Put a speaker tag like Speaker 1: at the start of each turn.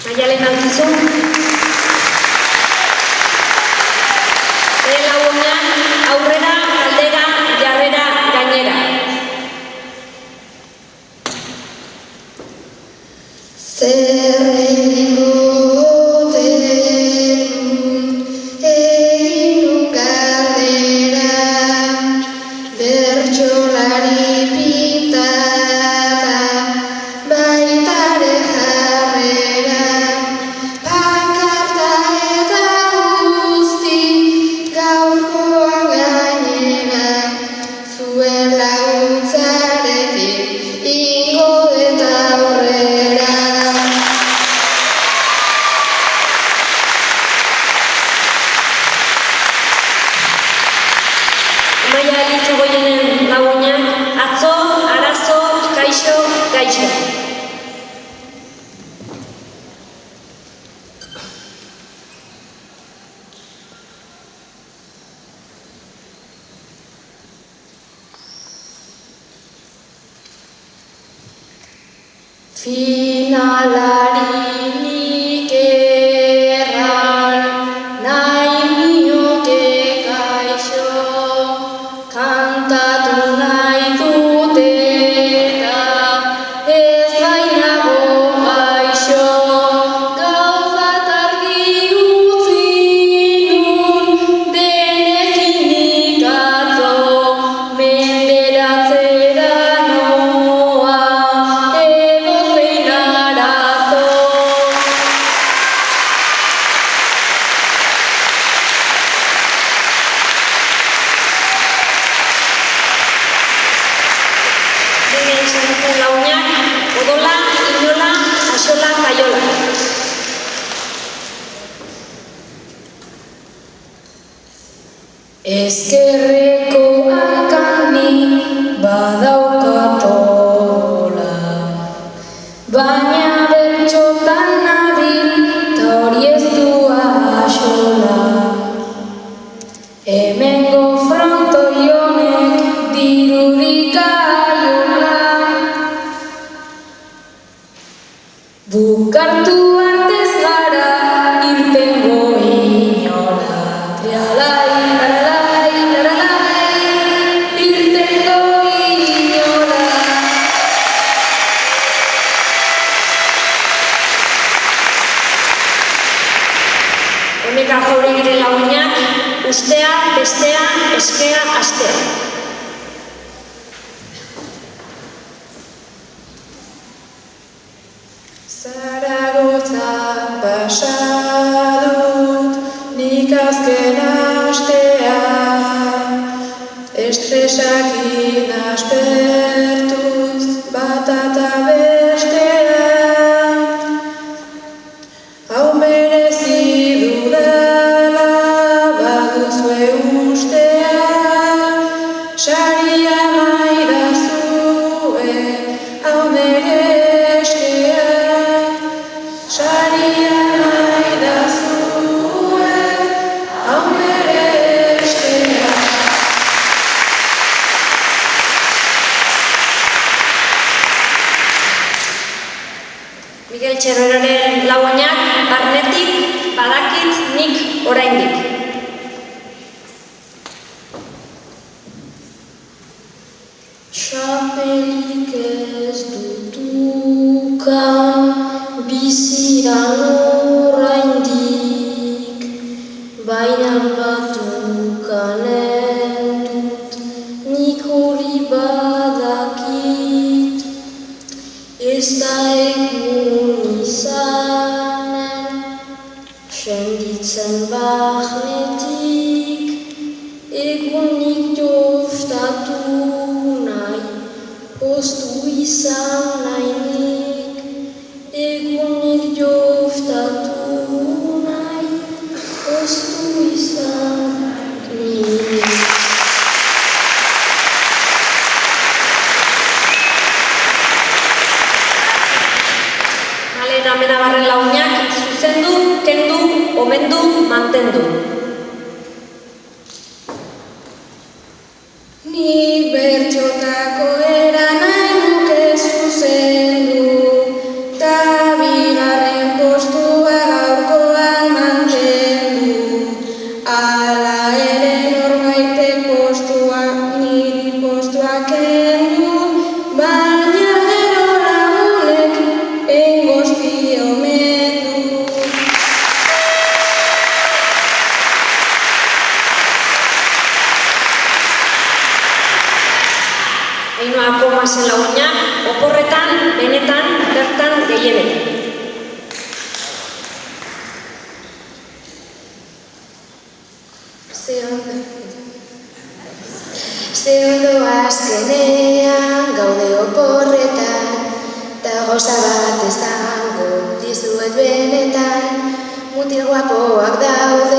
Speaker 1: Maialen Altizun. Bere lagunak aurrera, aldera, jarrera, gainera.
Speaker 2: Zer egingo ote egin galdera, bertsolari pitata, baitare jarrera, pankarta eta guzti, gaurkoan gainera, zuen laguntzarekin ingo eta aurrera.
Speaker 1: Amaia Elitzagoienen lagunak, atzo, arazo, kaixo, gaixo.
Speaker 2: Finalaririk erran nahi nioke kaixo, kantatu nahi dut eta ez nahiago gaixo, gauzat argi utzi nun denekin atzo, menderatzera noa edozein arazo.
Speaker 1: Bide izan lagunak, odola, inola, axola, kaiola.
Speaker 2: Ezkerreko hankani badaukat odola, baina bertxotan nabil ta hori ez du axola. Hemengo frontoi honek dirurik aiola, bukartu artez gara irtengo inola. Trialai, laralai, laralai, irtengo inola.
Speaker 1: Honek aurre gire lagunak, ustea, bestea, eskea, astea.
Speaker 2: Zaragoza pasa dut nik azken astea, estresakin aspertuz bata eta bestea. Hau merezi dudala baduzue ustea, saria maidazue hau nere eskea. Saria maidazue hau nere eskea.
Speaker 1: Miguel Txerreraren lagunak, barnetik, badakit nik oraindik.
Speaker 2: Txapelik ez dutukan biziran oraindik, baina batukanen dut nik hori badakit. Ez da egun izanen, senditzen bahnetik, egunik joftatu nahi, poztu izan nahi nik, egunik joftatu nahi, poztu izan nik.
Speaker 1: Malen Amenabarren lagunak, zuzendu, kendu, omendu, mantendu.
Speaker 2: Ni bertxotako era nahi nuke zuzendu, ta bigarren postu
Speaker 1: gehienetan.
Speaker 2: Ze ondo azkenean gaude oporretan, ta gauza bat esango dizuet benetan, mutil guapoak daude